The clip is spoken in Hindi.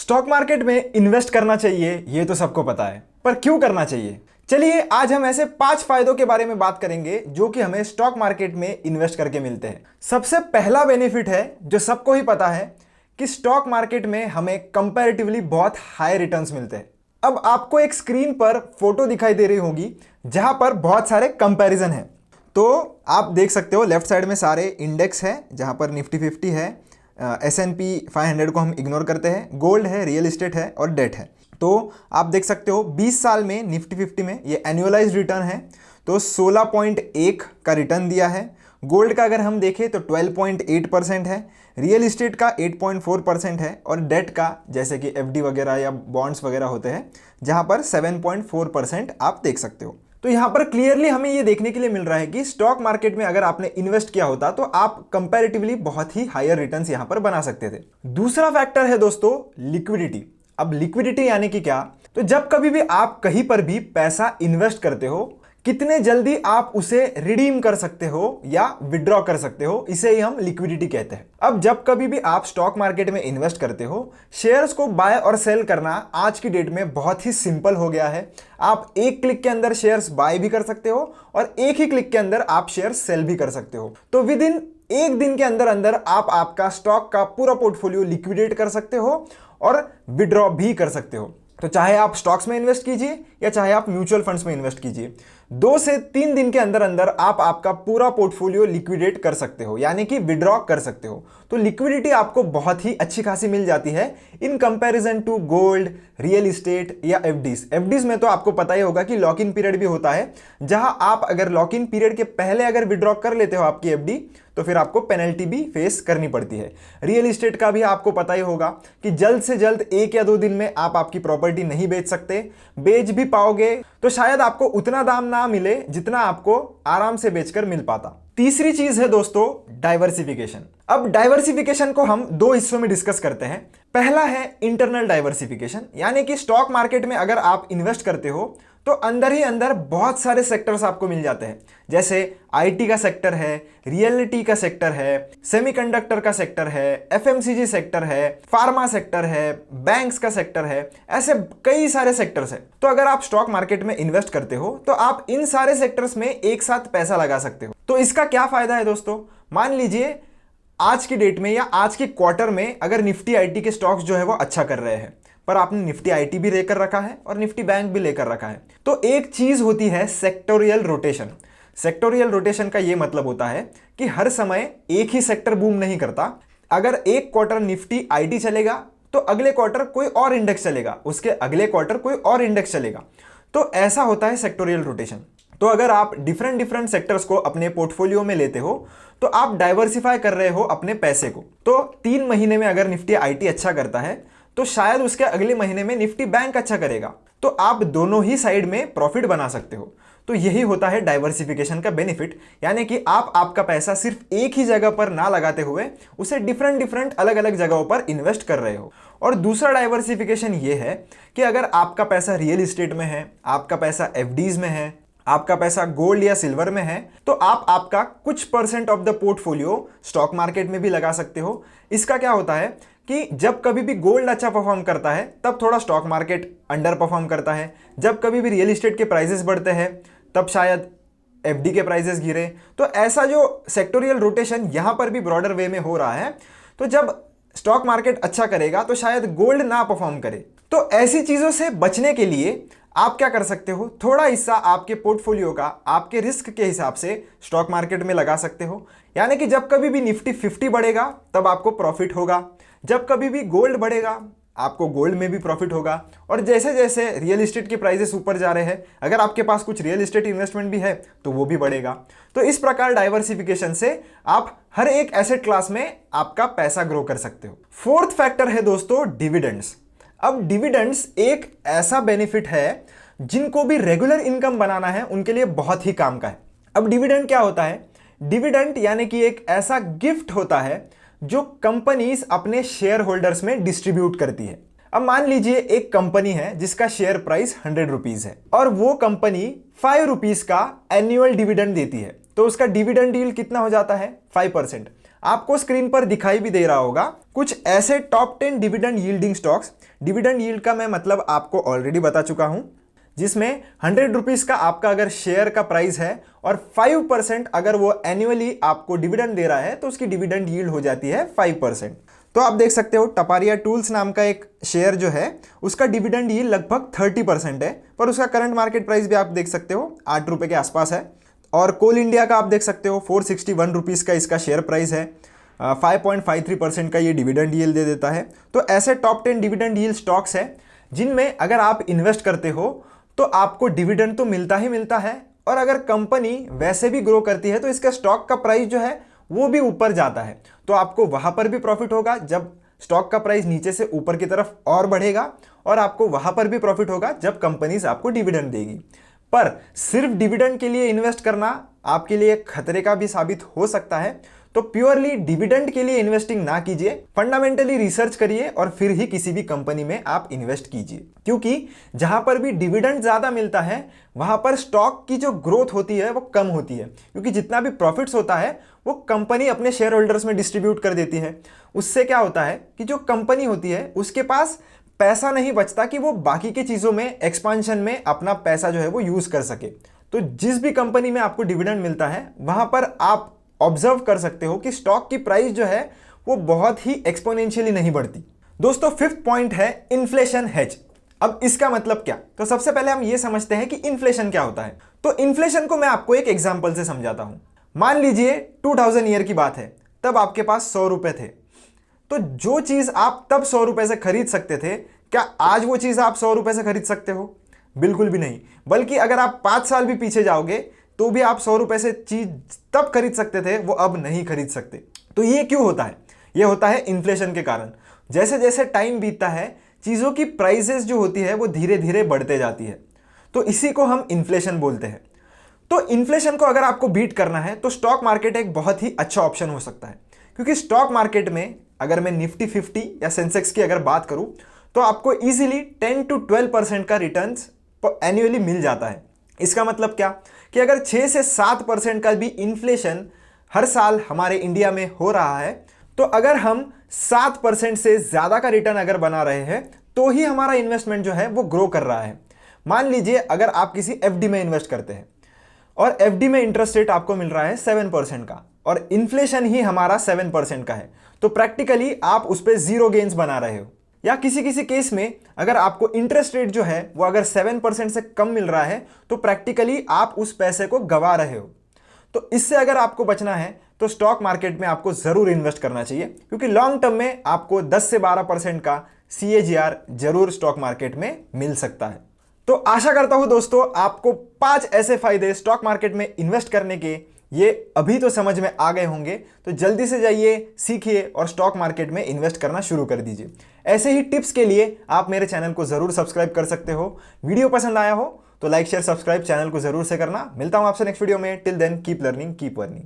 स्टॉक मार्केट में इन्वेस्ट करना चाहिए ये तो सबको पता है, पर क्यों करना चाहिए? चलिए आज हम ऐसे 5 फायदों के बारे में बात करेंगे जो कि हमें स्टॉक मार्केट में इन्वेस्ट करके मिलते हैं। सबसे पहला बेनिफिट है जो सबको ही पता है कि स्टॉक मार्केट में हमें कंपैरेटिवली बहुत हाई रिटर्न्स मिलते हैं। अब आपको एक स्क्रीन पर फोटो दिखाई दे रही होगी जहां पर बहुत सारे कंपैरिजन हैं। तो आप देख सकते हो लेफ्ट साइड में सारे इंडेक्स है जहां पर निफ्टी 50 है, S&P 500 को हम इग्नोर करते हैं, गोल्ड है, रियल एस्टेट है और डेट है। तो आप देख सकते हो 20 साल में निफ्टी 50 में ये एनुअलाइज्ड रिटर्न है तो 16.1 का रिटर्न दिया है। गोल्ड का अगर हम देखें तो 12.8% है, रियल एस्टेट का 8.4% है और डेट का जैसे कि FD वगैरह या बॉन्ड्स वगैरह होते हैं जहां पर 7.4% आप देख सकते हो। तो यहां पर क्लियरली हमें यह देखने के लिए मिल रहा है कि स्टॉक मार्केट में अगर आपने इन्वेस्ट किया होता तो आप कंपैरेटिवली बहुत ही हायर रिटर्न्स यहां पर बना सकते थे। दूसरा फैक्टर है दोस्तों लिक्विडिटी। अब लिक्विडिटी यानी कि क्या? तो जब कभी भी आप कहीं पर भी पैसा इन्वेस्ट करते हो कितने जल्दी आप उसे रिडीम कर सकते हो या विड्रॉ कर सकते हो, इसे ही हम लिक्विडिटी कहते हैं। अब जब कभी भी आप स्टॉक मार्केट में इन्वेस्ट करते हो, शेयर्स को बाय और सेल करना आज की डेट में बहुत ही सिंपल हो गया है। आप एक क्लिक के अंदर शेयर्स बाय भी कर सकते हो और एक ही क्लिक के अंदर आप शेयर्स सेल भी कर सकते हो। तो विद इन एक दिन के अंदर अंदर आप आपका स्टॉक का पूरा पोर्टफोलियो लिक्विडेट कर सकते हो और विड्रॉ भी कर सकते हो। तो चाहे आप स्टॉक्स में इन्वेस्ट कीजिए या चाहे आप म्यूचुअल फंड्स में इन्वेस्ट कीजिए, 2 से 3 दिन के अंदर अंदर आप आपका पूरा पोर्टफोलियो लिक्विडेट कर सकते हो, यानी कि विड्रॉ कर सकते हो। तो लिक्विडिटी आपको बहुत ही अच्छी खासी मिल जाती है in comparison to gold, real estate या एफडीज में तो आपको पता ही होगा कि लॉक इन पीरियड भी होता है, जहां आप अगर लॉक इन पीरियड के पहले अगर विड्रॉ कर लेते हो आपकी एफडी तो फिर आपको पेनल्टी भी फेस करनी पड़ती है। रियल एस्टेट का भी आपको पता ही होगा कि जल्द से जल्द 1 या 2 दिन में आप आपकी प्रॉपर्टी नहीं बेच सकते, बेच भी पाओगे तो शायद आपको उतना दाम ना मिले जितना आपको आराम से बेचकर मिल पाता। तीसरी चीज है दोस्तों डाइवर्सिफिकेशन। अब डाइवर्सिफिकेशन को हम 2 हिस्सों में डिस्कस करते हैं। पहला है इंटरनल डाइवर्सिफिकेशन, यानी कि स्टॉक मार्केट में अगर आप इन्वेस्ट करते हो तो अंदर ही अंदर बहुत सारे सेक्टर्स आपको मिल जाते हैं, जैसे आईटी का सेक्टर है, रियलिटी का सेक्टर है, सेमीकंडक्टर का सेक्टर है, एफएमसीजी सेक्टर है, फार्मा सेक्टर है, बैंक्स का सेक्टर है, ऐसे कई सारे सेक्टर्स है। तो अगर आप स्टॉक मार्केट में इन्वेस्ट करते हो तो आप इन सारे सेक्टर्स में एक साथ पैसा लगा सकते हो। तो इसका क्या फायदा है दोस्तों? मान लीजिए आज की डेट में या आज के क्वार्टर में अगर निफ्टी आईटी के स्टॉक्स जो है वो अच्छा कर रहे हैं, पर आपने निफ्टी आईटी भी लेकर रखा है और निफ्टी बैंक भी लेकर रखा है, तो एक चीज होती है सेक्टोरियल रोटेशन। सेक्टोरियल रोटेशन का यह मतलब होता है कि हर समय एक ही सेक्टर बूम नहीं करता। अगर एक क्वार्टर निफ्टी आईटी चलेगा तो अगले क्वार्टर कोई और इंडेक्स चलेगा, उसके अगले क्वार्टर कोई और इंडेक्स चलेगा। तो ऐसा होता है सेक्टोरियल रोटेशन। तो अगर आप डिफरेंट सेक्टर्स को अपने पोर्टफोलियो में लेते हो तो आप डाइवर्सिफाई कर रहे हो अपने पैसे को। तो 3 महीने में अगर निफ्टी आईटी अच्छा करता है तो शायद उसके अगले महीने में निफ्टी बैंक अच्छा करेगा, तो आप दोनों ही साइड में प्रॉफिट बना सकते हो। तो यही होता है डाइवर्सिफिकेशन का बेनिफिट, यानी कि आप आपका पैसा सिर्फ एक ही जगह पर ना लगाते हुए उसे डिफरेंट अलग अलग जगहों पर इन्वेस्ट कर रहे हो। और दूसरा डाइवर्सिफिकेशन यह है कि अगर आपका पैसा रियल एस्टेट में है, आपका पैसा एफडीज में है, आपका पैसा गोल्ड या सिल्वर में है, तो आप आपका कुछ % of the portfolio stock market में भी लगा सकते हो। इसका क्या होता है कि जब कभी भी गोल्ड अच्छा परफॉर्म करता है तब थोड़ा स्टॉक मार्केट अंडर परफॉर्म करता है, जब कभी भी रियल एस्टेट के प्राइसेस बढ़ते हैं तब शायद एफडी के प्राइसेस गिरे। तो ऐसा जो सेक्टोरियल रोटेशन यहां पर भी ब्रॉडर वे में हो रहा है, तो जब स्टॉक मार्केट अच्छा करेगा तो शायद गोल्ड ना परफॉर्म करे। तो ऐसी चीजों से बचने के लिए आप क्या कर सकते हो, थोड़ा हिस्सा आपके पोर्टफोलियो का आपके रिस्क के हिसाब से स्टॉक मार्केट में लगा सकते हो। यानी कि जब कभी भी निफ्टी 50 बढ़ेगा तब आपको प्रॉफिट होगा, जब कभी भी गोल्ड बढ़ेगा आपको गोल्ड में भी प्रॉफिट होगा, और जैसे जैसे रियल एस्टेट के प्राइसेस ऊपर जा रहे हैं, अगर आपके पास कुछ रियल एस्टेट इन्वेस्टमेंट भी है तो वो भी बढ़ेगा। तो इस प्रकार डाइवर्सिफिकेशन से आप हर एक एसेट क्लास में आपका पैसा ग्रो कर सकते हो। फोर्थ फैक्टर है दोस्तों डिविडेंड्स। अब डिविडेंड्स एक ऐसा बेनिफिट है जिनको भी रेगुलर इनकम बनाना है उनके लिए बहुत ही काम का है। अब डिविडेंड क्या होता है? डिविडेंड यानी कि एक ऐसा गिफ्ट होता है जो कंपनीज अपने शेयर होल्डर्स में डिस्ट्रीब्यूट करती है। अब मान लीजिए एक कंपनी है जिसका शेयर प्राइस 100 रुपीज है और वो कंपनी 5 रुपीज का एनुअल डिविडेंड देती है, तो उसका डिविडेंड यील्ड कितना हो जाता है? 5%। आपको स्क्रीन पर दिखाई भी दे रहा होगा कुछ ऐसे top 10 dividend yielding stocks. Dividend yield का मैं मतलब आपको ऑलरेडी बता चुका हूं, जिसमें 100 रुपीज का आपका अगर शेयर का प्राइस है और 5% अगर वो एनुअली आपको डिविडेंड दे रहा है तो उसकी डिविडेंड यील्ड हो जाती है 5%। तो आप देख सकते हो टपारिया टूल्स नाम का एक शेयर जो है उसका डिविडेंड यील्ड लगभग 30% है, पर उसका करंट मार्केट प्राइस भी आप देख सकते हो 8 रुपये के आसपास है। और कोल इंडिया का आप देख सकते हो 461 रुपीज़ का इसका शेयर प्राइस है, 5.53% का ये डिविडेंड यील्ड दे देता है। तो ऐसे टॉप 10 डिविडेंड यील्ड स्टॉक्स हैं जिनमें अगर आप इन्वेस्ट करते हो तो आपको डिविडेंड तो मिलता ही मिलता है, और अगर कंपनी वैसे भी ग्रो करती है तो इसका स्टॉक का प्राइस जो है वो भी ऊपर जाता है। तो आपको वहां पर भी प्रॉफिट होगा जब स्टॉक का प्राइस नीचे से ऊपर की तरफ और बढ़ेगा, और आपको वहां पर भी प्रॉफिट होगा जब कंपनीज आपको डिविडेंड देगी। पर सिर्फ डिविडेंड के लिए इन्वेस्ट करना आपके लिए खतरे का भी साबित हो सकता है। तो प्योरली डिविडेंड के लिए इन्वेस्टिंग ना कीजिए, फंडामेंटली रिसर्च करिए और फिर ही किसी भी कंपनी में आप इन्वेस्ट कीजिए, क्योंकि जहां पर भी डिविडेंड ज्यादा मिलता है वहां पर स्टॉक की जो ग्रोथ होती है वो कम होती है, क्योंकि जितना भी प्रॉफिट्स होता है वो कंपनी अपने शेयर होल्डर्स में डिस्ट्रीब्यूट कर देती है। उससे क्या होता है कि जो कंपनी होती है उसके पास पैसा नहीं बचता कि वो बाकी की चीजों में एक्सपांशन में अपना पैसा जो है वो यूज कर सके। तो जिस भी कंपनी में आपको डिविडेंड मिलता है वहां पर आप ऑब्जर्व कर सकते हो कि स्टॉक की प्राइस जो है वो बहुत ही एक्सपोनेंशियली नहीं बढ़ती। दोस्तों, फिफ्थ पॉइंट है इन्फ्लेशन हेज। अब इसका मतलब क्या? तो सबसे पहले हम ये समझते हैं कि इन्फ्लेशन क्या होता है। तो इन्फ्लेशन को मैं आपको एक एग्जांपल से समझाता हूं। मान लीजिए 2000 ईयर की बात है, तब आपके पास 100 रुपए थे। तो जो चीज आप तब 100 रुपए से खरीद सकते थे, क्या आज वो चीज आप 100 रुपए से खरीद सकते हो? बिल्कुल भी नहीं। बल्कि अगर आप 5 साल भी पीछे जाओगे तो भी आप 100 रुपए से चीज तब खरीद सकते थे, वो अब नहीं खरीद सकते। तो ये क्यों होता है? ये होता है इन्फ्लेशन के कारण। जैसे जैसे टाइम बीतता है चीजों की प्राइसेस जो होती है वो धीरे धीरे बढ़ते जाती है, तो इसी को हम इन्फ्लेशन बोलते हैं। तो इन्फ्लेशन को अगर आपको बीट करना है तो स्टॉक मार्केट एक बहुत ही अच्छा ऑप्शन हो सकता है, क्योंकि स्टॉक मार्केट में अगर मैं निफ्टी 50 या सेंसेक्स की अगर बात करूं तो आपको इजीली 10 to 12% का रिटर्न्स एनुअली मिल जाता है। इसका मतलब क्या कि अगर 6 से 7% का भी इन्फ्लेशन हर साल हमारे इंडिया में हो रहा है, तो अगर हम 7% से ज्यादा का रिटर्न अगर बना रहे हैं तो ही हमारा इन्वेस्टमेंट जो है वो ग्रो कर रहा है। मान लीजिए अगर आप किसी एफडी में इन्वेस्ट करते हैं और एफडी में इंटरेस्ट रेट आपको मिल रहा है 7% का और इन्फ्लेशन ही हमारा 7% का है, तो प्रैक्टिकली आप उस पर जीरो गेन्स बना रहे हो। या किसी किसी केस में अगर आपको इंटरेस्ट रेट जो है वो अगर 7% से कम मिल रहा है तो प्रैक्टिकली आप उस पैसे को गवा रहे हो। तो इससे अगर आपको बचना है तो स्टॉक मार्केट में आपको जरूर इन्वेस्ट करना चाहिए, क्योंकि लॉन्ग टर्म में आपको 10 से 12% का CAGR जरूर स्टॉक मार्केट में मिल सकता है। तो आशा करता हूं दोस्तों आपको 5 ऐसे फायदे स्टॉक मार्केट में इन्वेस्ट करने के ये अभी तो समझ में आ गए होंगे। तो जल्दी से जाइए, सीखिए और स्टॉक मार्केट में इन्वेस्ट करना शुरू कर दीजिए। ऐसे ही टिप्स के लिए आप मेरे चैनल को जरूर सब्सक्राइब कर सकते हो। वीडियो पसंद आया हो तो लाइक शेयर सब्सक्राइब चैनल को जरूर से करना। मिलता हूं आपसे नेक्स्ट वीडियो में। Till then keep learning keep earning.